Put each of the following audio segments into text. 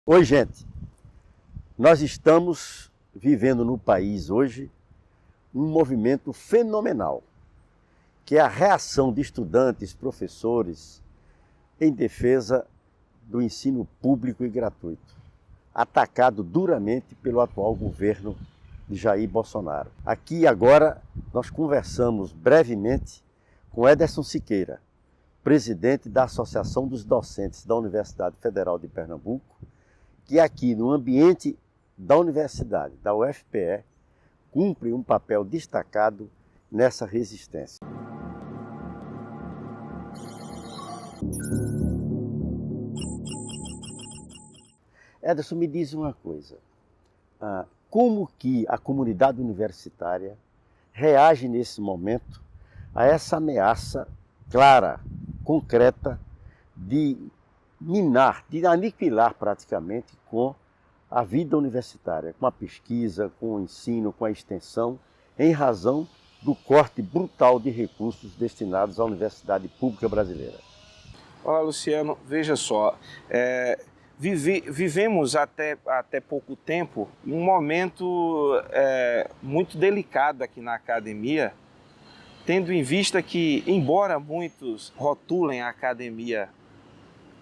Oi, gente. Nós estamos vivendo no país hoje um movimento fenomenal, que é a reação de estudantes, professores, em defesa do ensino público e gratuito, atacado duramente pelo atual governo de Jair Bolsonaro. Aqui e agora nós conversamos brevemente com Ederson Siqueira, presidente da Associação dos Docentes da Universidade Federal de Pernambuco, que aqui no ambiente da universidade, da UFPE, cumpre um papel destacado nessa resistência. Ederson, me diz uma coisa, como que a comunidade universitária reage nesse momento a essa ameaça clara, concreta, de minar, de aniquilar praticamente com a vida universitária, com a pesquisa, com o ensino, com a extensão, em razão do corte brutal de recursos destinados à universidade pública brasileira? Olha, Luciano, veja só, vivemos até pouco tempo um momento muito delicado aqui na academia, tendo em vista que, embora muitos rotulem a academia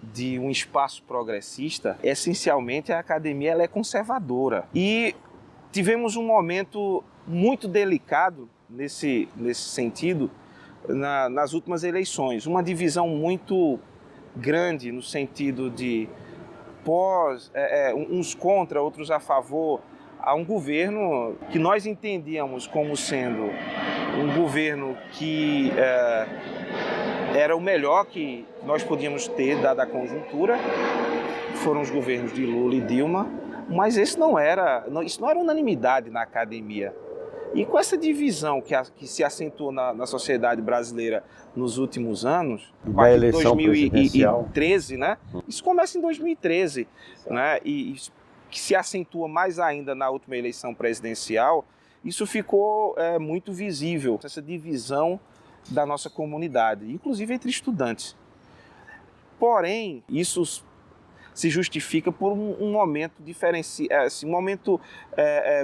de um espaço progressista, essencialmente a academia ela é conservadora. E tivemos um momento muito delicado nesse sentido nas últimas eleições. Uma divisão muito grande no sentido de uns contra, outros a favor, a um governo que nós entendíamos como sendo um governo que era o melhor que nós podíamos ter, dada a conjuntura. Foram os governos de Lula e Dilma, mas isso não era unanimidade na academia. E com essa divisão que se acentuou na sociedade brasileira nos últimos anos, da eleição 2013, né? Isso começa em 2013, né? E que se acentua mais ainda na última eleição presidencial. Isso ficou muito visível, essa divisão da nossa comunidade, inclusive entre estudantes. Porém, isso se justifica por um momento um momento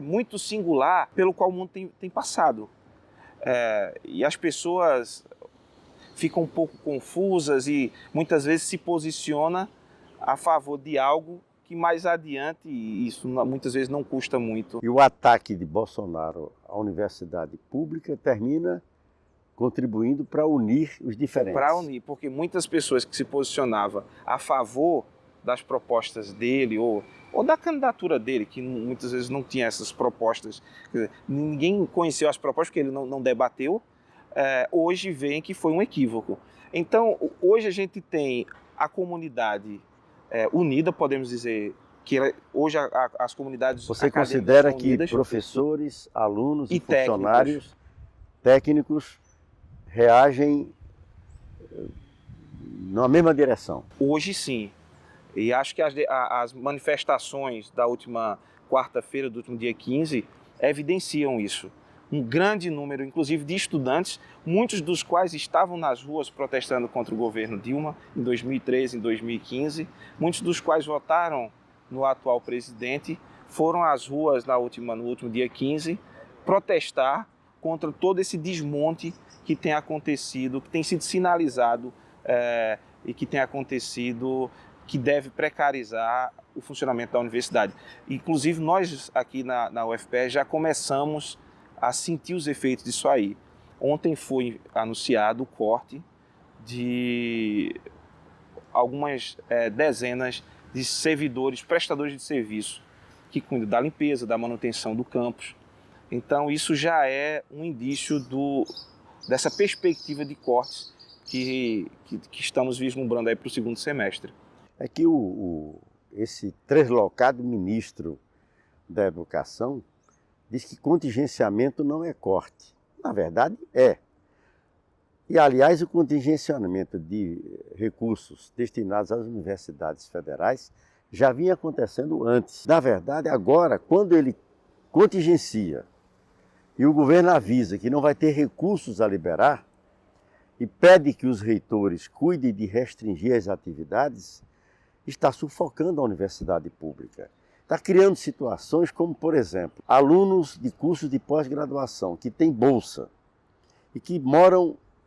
muito singular pelo qual o mundo tem passado. E as pessoas ficam um pouco confusas e muitas vezes se posiciona a favor de algo que mais adiante, e isso muitas vezes não custa muito. E o ataque de Bolsonaro à universidade pública termina contribuindo para unir os diferentes. Para unir, porque muitas pessoas que se posicionavam a favor das propostas dele ou da candidatura dele, que muitas vezes não tinha essas propostas, ninguém conheceu as propostas porque ele não debateu, hoje veem que foi um equívoco. Então, hoje a gente tem a comunidade unida, podemos dizer que hoje as comunidades Você acadêmicas considera são que unidas, professores, alunos e técnicos, funcionários técnicos reagem na mesma direção? Hoje sim. E acho que as manifestações da última quarta-feira, do último dia 15, evidenciam isso. Um grande número, inclusive, de estudantes, muitos dos quais estavam nas ruas protestando contra o governo Dilma em 2013, em 2015, muitos dos quais votaram no atual presidente, foram às ruas no último dia 15 protestar contra todo esse desmonte que tem acontecido, que tem sido sinalizado e que tem acontecido, que deve precarizar o funcionamento da universidade. Inclusive, nós aqui na UFPE já começamos a sentir os efeitos disso aí. Ontem foi anunciado o corte de algumas dezenas de servidores, prestadores de serviço, que cuidam da limpeza, da manutenção do campus. Então, isso já é um indício dessa perspectiva de cortes que estamos vislumbrando aí para o segundo semestre. É que esse translocado ministro da Educação diz que contingenciamento não é corte. Na verdade, é. E, aliás, o contingenciamento de recursos destinados às universidades federais já vinha acontecendo antes. Na verdade, agora, quando ele contingencia e o governo avisa que não vai ter recursos a liberar e pede que os reitores cuidem de restringir as atividades, está sufocando a universidade pública. Está criando situações como, por exemplo, alunos de cursos de pós-graduação que têm bolsa e que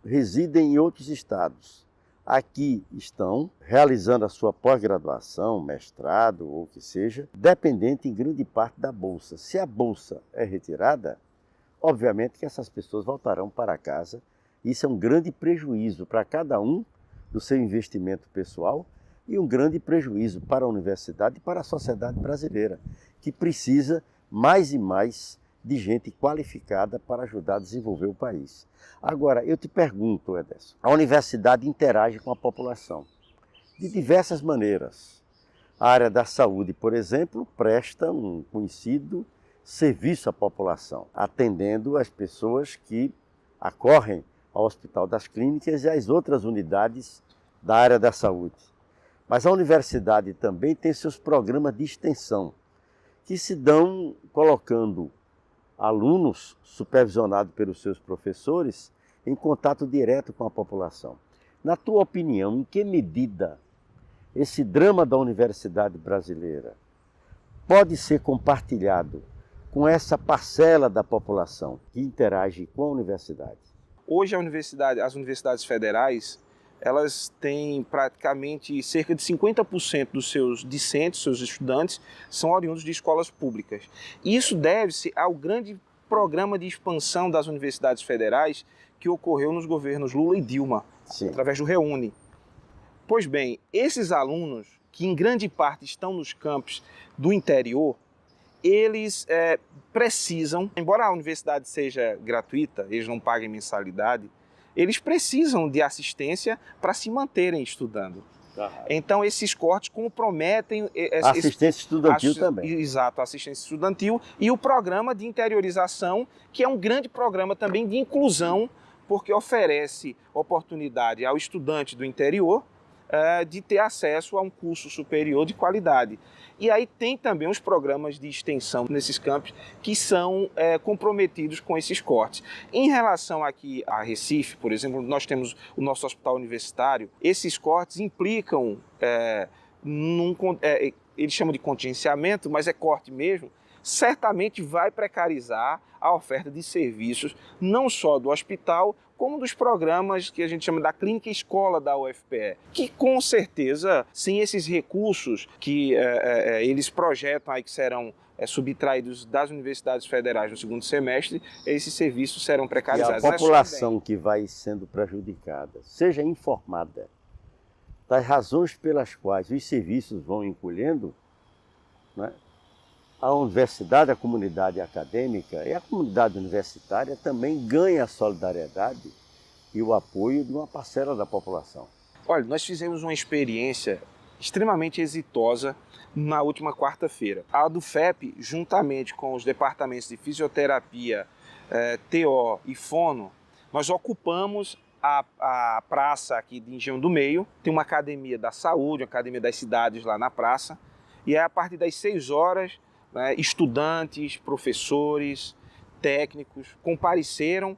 residem em outros estados. Aqui estão realizando a sua pós-graduação, mestrado ou o que seja, dependente em grande parte da bolsa. Se a bolsa é retirada, obviamente que essas pessoas voltarão para casa. Isso é um grande prejuízo para cada um do seu investimento pessoal e um grande prejuízo para a universidade e para a sociedade brasileira, que precisa mais e mais de gente qualificada para ajudar a desenvolver o país. Agora, eu te pergunto, Ederson, a universidade interage com a população de diversas maneiras. A área da saúde, por exemplo, presta um conhecido serviço à população, atendendo as pessoas que acorrem ao Hospital das Clínicas e às outras unidades da área da saúde. Mas a universidade também tem seus programas de extensão, que se dão colocando alunos, supervisionados pelos seus professores, em contato direto com a população. Na tua opinião, em que medida esse drama da universidade brasileira pode ser compartilhado com essa parcela da população que interage com a universidade? Hoje as universidades federais, elas têm praticamente cerca de 50% dos seus discentes, seus estudantes, são oriundos de escolas públicas. Isso deve-se ao grande programa de expansão das universidades federais que ocorreu nos governos Lula e Dilma, Sim. através do REUNE. Pois bem, esses alunos, que em grande parte estão nos campos do interior, eles precisam, embora a universidade seja gratuita, eles não paguem mensalidade, eles precisam de assistência para se manterem estudando. Então, esses cortes comprometem... Assistência estudantil também. Exato, assistência estudantil e o programa de interiorização, que é um grande programa também de inclusão, porque oferece oportunidade ao estudante do interior de ter acesso a um curso superior de qualidade. E aí tem também os programas de extensão nesses campos que são comprometidos com esses cortes. Em relação aqui a Recife, por exemplo, nós temos o nosso hospital universitário, esses cortes implicam, eles chamam de contingenciamento, mas é corte mesmo, certamente vai precarizar a oferta de serviços, não só do hospital, como dos programas que a gente chama da clínica escola da UFPE, que com certeza, sem esses recursos que eles projetam aí que serão subtraídos das universidades federais no segundo semestre, esses serviços serão precarizados. E a população que vai sendo prejudicada, seja informada das razões pelas quais os serviços vão encolhendo, né? A universidade, a comunidade acadêmica e a comunidade universitária também ganha a solidariedade e o apoio de uma parcela da população. Olha, nós fizemos uma experiência extremamente exitosa na última quarta-feira. A DUFEP, juntamente com os departamentos de fisioterapia, TO e fono, nós ocupamos a praça aqui de Engenho do Meio, tem uma academia da saúde, uma academia das cidades lá na praça, e aí, a partir das 6 horas, estudantes, professores, técnicos compareceram,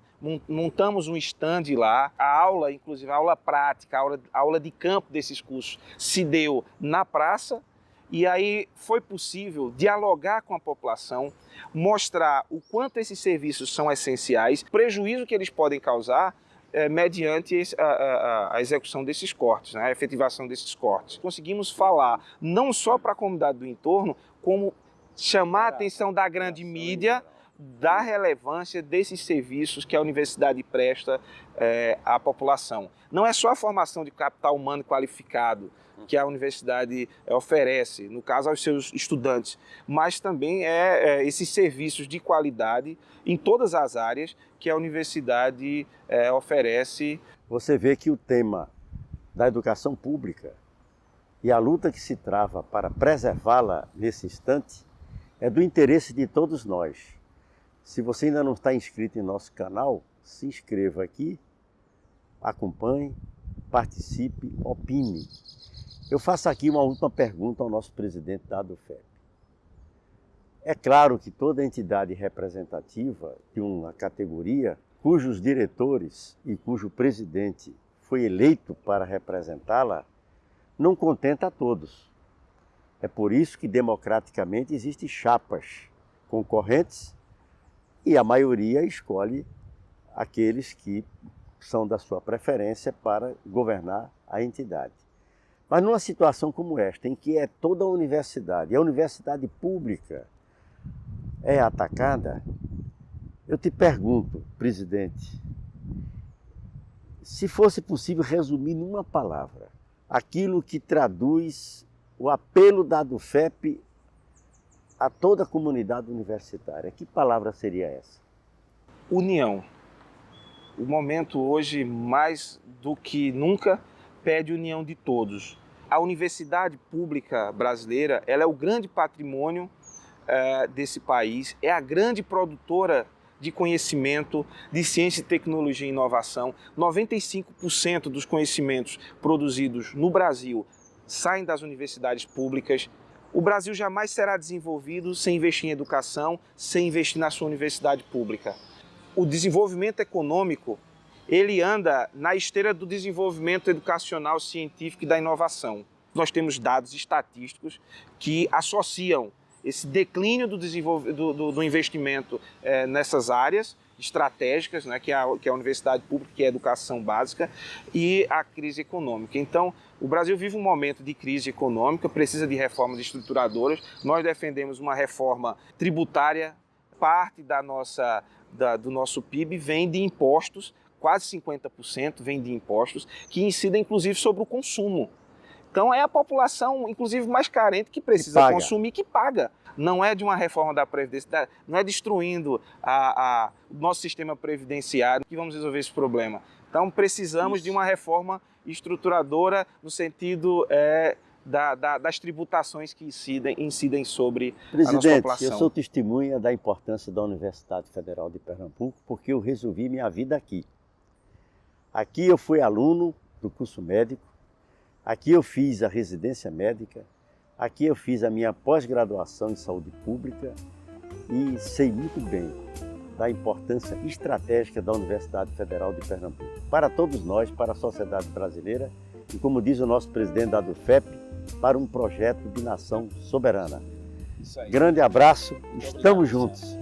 montamos um stand lá, a aula, inclusive a aula prática, a aula de campo desses cursos se deu na praça e aí foi possível dialogar com a população, mostrar o quanto esses serviços são essenciais, o prejuízo que eles podem causar mediante a execução desses cortes, a efetivação desses cortes. Conseguimos falar não só para a comunidade do entorno, como chamar a atenção da grande mídia da relevância desses serviços que a universidade presta à população. Não é só a formação de capital humano qualificado que a universidade oferece, no caso aos seus estudantes, mas também esses serviços de qualidade em todas as áreas que a universidade oferece. Você vê que o tema da educação pública e a luta que se trava para preservá-la nesse instante é do interesse de todos nós. Se você ainda não está inscrito em nosso canal, se inscreva aqui, acompanhe, participe, opine. Eu faço aqui uma última pergunta ao nosso presidente da ADUFEP. É claro que toda entidade representativa de uma categoria, cujos diretores e cujo presidente foi eleito para representá-la, não contenta a todos. É por isso que, democraticamente, existem chapas concorrentes e a maioria escolhe aqueles que são da sua preferência para governar a entidade. Mas numa situação como esta, em que é toda a universidade pública é atacada, eu te pergunto, presidente, se fosse possível resumir numa palavra aquilo que traduz o apelo da ADUFEP a toda a comunidade universitária, que palavra seria essa? União. O momento hoje, mais do que nunca, pede união de todos. A universidade pública brasileira, ela é o grande patrimônio desse país, é a grande produtora de conhecimento, de ciência, tecnologia e inovação. 95% dos conhecimentos produzidos no Brasil saem das universidades públicas. O Brasil jamais será desenvolvido sem investir em educação, sem investir na sua universidade pública. O desenvolvimento econômico, ele anda na esteira do desenvolvimento educacional, científico e da inovação. Nós temos dados estatísticos que associam esse declínio do investimento nessas áreas estratégicas, né, que é a universidade pública, que é a educação básica, e a crise econômica. Então, o Brasil vive um momento de crise econômica, precisa de reformas estruturadoras. Nós defendemos uma reforma tributária. Parte do nosso PIB vem de impostos, quase 50% vem de impostos, que incidem inclusive sobre o consumo. Então é a população, inclusive mais carente, que precisa consumir, que paga. Não é de uma reforma da Previdência, não é destruindo o nosso sistema previdenciário que vamos resolver esse problema. Então precisamos de uma reforma estruturadora no sentido das tributações que incidem sobre a nossa população. Presidente, eu sou testemunha da importância da Universidade Federal de Pernambuco porque eu resolvi minha vida aqui. Aqui eu fui aluno do curso médico, aqui eu fiz a residência médica, aqui eu fiz a minha pós-graduação em saúde pública e sei muito bem da importância estratégica da Universidade Federal de Pernambuco. Para todos nós, para a sociedade brasileira e, como diz o nosso presidente da ADUFEP, para um projeto de nação soberana. Grande abraço, estamos juntos.